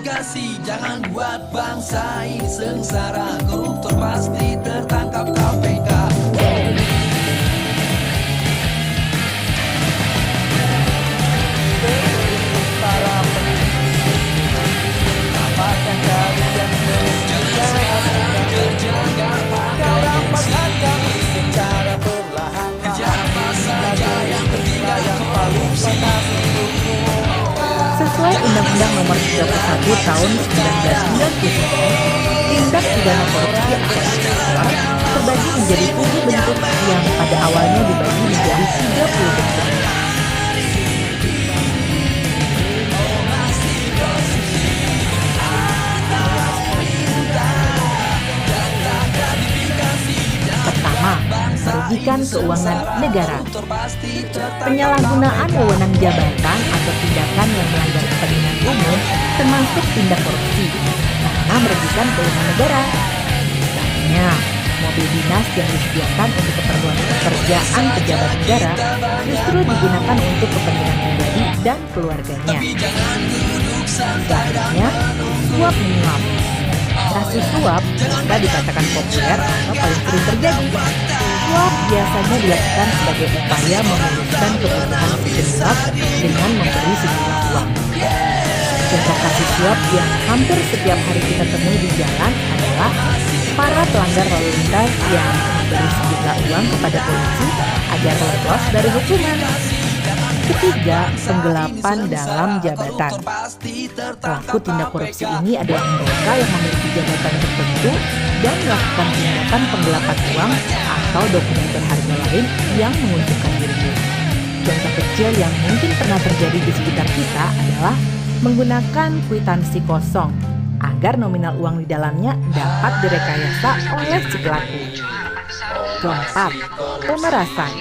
gratifikasi, jangan buat bangsa ini sengsara. Koruptor pasti tertangkap KPK. Para apakah kalian Terjaga dalam masyarakat secara perlahan? apa saja yang bertindak korupsi. Sesuai Undang-Undang Nomor 31 Tahun 1999, tindak pidana korupsi atau koruptor terbagi menjadi 7 bentuk yang pada awalnya dibagi menjadi 30 bentuk. Pertama, merugikan keuangan negara. Penyalahgunaan wewenang jabatan atau tindakan yang melanggar kepentingan umum termasuk tindak korupsi karena merugikan keuangan negara. Misalnya, mobil dinas yang disediakan untuk keperluan pekerjaan pejabat negara justru digunakan untuk kepentingan pribadi dan keluarganya. Selanjutnya, suap menyuap. Kasus suap bisa dikatakan populer atau paling sering terjadi. Suap biasanya dilakukan sebagai upaya memuluskan kebutuhan penyuap dengan memberi sejumlah uang. Contoh kasus suap yang hampir setiap hari kita temui di jalan adalah para pelanggar lalu lintas yang memberi sejumlah uang kepada polisi agar lolos dari hukuman. Ketiga, penggelapan dalam jabatan. Pelaku tindak korupsi ini adalah mereka yang memiliki jabatan tertentu dan melakukan tindakan penggelapan uang atau dokumen berharga lain yang menguntungkan dirinya. Contoh kecil yang mungkin pernah terjadi di sekitar kita adalah menggunakan kwitansi kosong agar nominal uang di dalamnya dapat direkayasa oleh si pelaku. Keempat, pemerasan.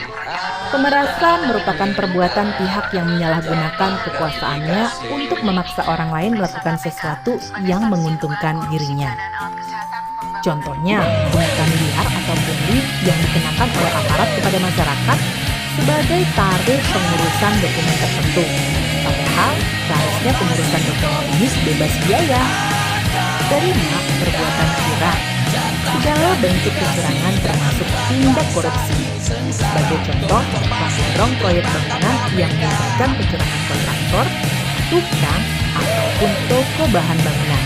Pemerasan merupakan perbuatan pihak yang menyalahgunakan kekuasaannya untuk memaksa orang lain melakukan sesuatu yang menguntungkan dirinya. Contohnya, pungutan liar atau pungli yang dikenakan oleh aparat kepada masyarakat sebagai tarif pengurusan dokumen tertentu. Padahal, seharusnya pengurusan dokumen ini bebas biaya. Kelima, perbuatan curang. Segala bentuk kecurangan termasuk tindak korupsi. Sebagai contoh, mendorong proyek bangunan yang melibatkan kecurangan kontraktor, tukang, ataupun toko bahan bangunan.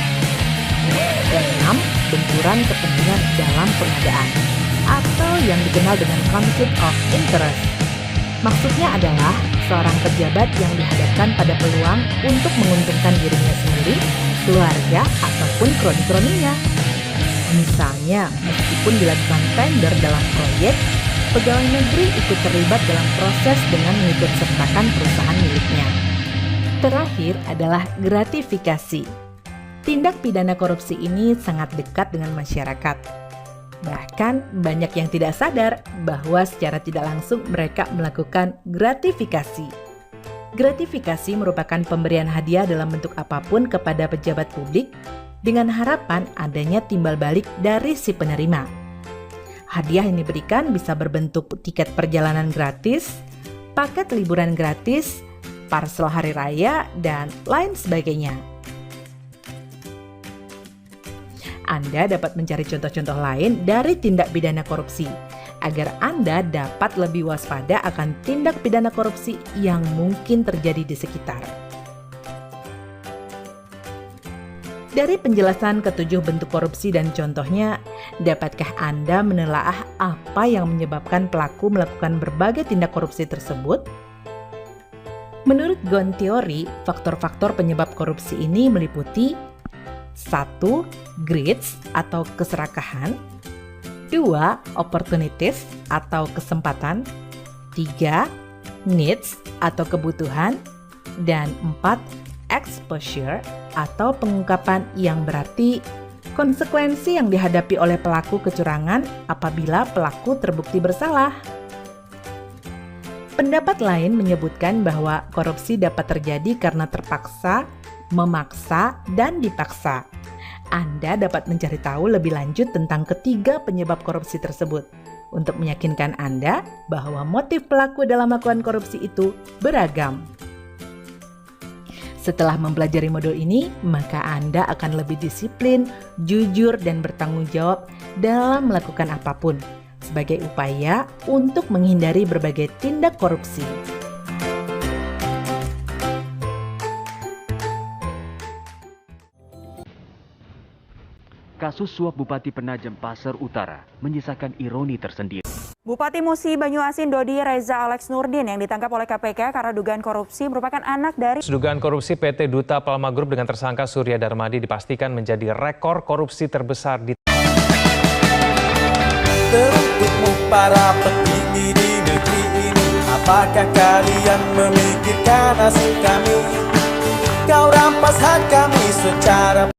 Keenam, benturan kepentingan dalam pengadaan atau yang dikenal dengan conflict of interest. Maksudnya adalah seorang pejabat yang dihadapkan pada peluang untuk menguntungkan dirinya sendiri, keluarga, ataupun kroni-kroninya. Misalnya, meskipun dilakukan tender dalam proyek, pegawai negeri ikut terlibat dalam proses dengan mengikut sertakan perusahaan miliknya. Terakhir adalah gratifikasi. Tindak pidana korupsi ini sangat dekat dengan masyarakat. Bahkan banyak yang tidak sadar bahwa secara tidak langsung mereka melakukan gratifikasi. Gratifikasi merupakan pemberian hadiah dalam bentuk apapun kepada pejabat publik dengan harapan adanya timbal balik dari si penerima. Hadiah yang diberikan bisa berbentuk tiket perjalanan gratis, paket liburan gratis, parsel hari raya, dan lain sebagainya. Anda dapat mencari contoh-contoh lain dari tindak pidana korupsi, agar Anda dapat lebih waspada akan tindak pidana korupsi yang mungkin terjadi di sekitar. Dari penjelasan ketujuh bentuk korupsi dan contohnya, dapatkah Anda menelaah apa yang menyebabkan pelaku melakukan berbagai tindak korupsi tersebut? Menurut Ghosn Theory, faktor-faktor penyebab korupsi ini meliputi 1. Greed atau keserakahan, 2. Opportunities atau kesempatan, 3. Needs atau kebutuhan, dan 4. Exposure atau pengungkapan yang berarti konsekuensi yang dihadapi oleh pelaku kecurangan apabila pelaku terbukti bersalah. Pendapat lain menyebutkan bahwa korupsi dapat terjadi karena terpaksa, memaksa, dan dipaksa. Anda dapat mencari tahu lebih lanjut tentang ketiga penyebab korupsi tersebut untuk meyakinkan Anda bahwa motif pelaku dalam melakukan korupsi itu beragam. Setelah mempelajari modul ini, maka Anda akan lebih disiplin, jujur, dan bertanggung jawab dalam melakukan apapun sebagai upaya untuk menghindari berbagai tindak korupsi. Kasus suap Bupati Penajam Pasar Utara menyisakan ironi tersendiri. Bupati Musi Banyuasin Dodi Reza Alex Nurdin yang ditangkap oleh KPK karena dugaan korupsi merupakan anak dari Dugaan korupsi PT Duta Palma Group dengan tersangka Surya Darmadi dipastikan menjadi rekor korupsi terbesar di Teruntukmu para petinggi di negeri ini, apakah kalian memikirkan nasib kami? Kau rampas hak kami secara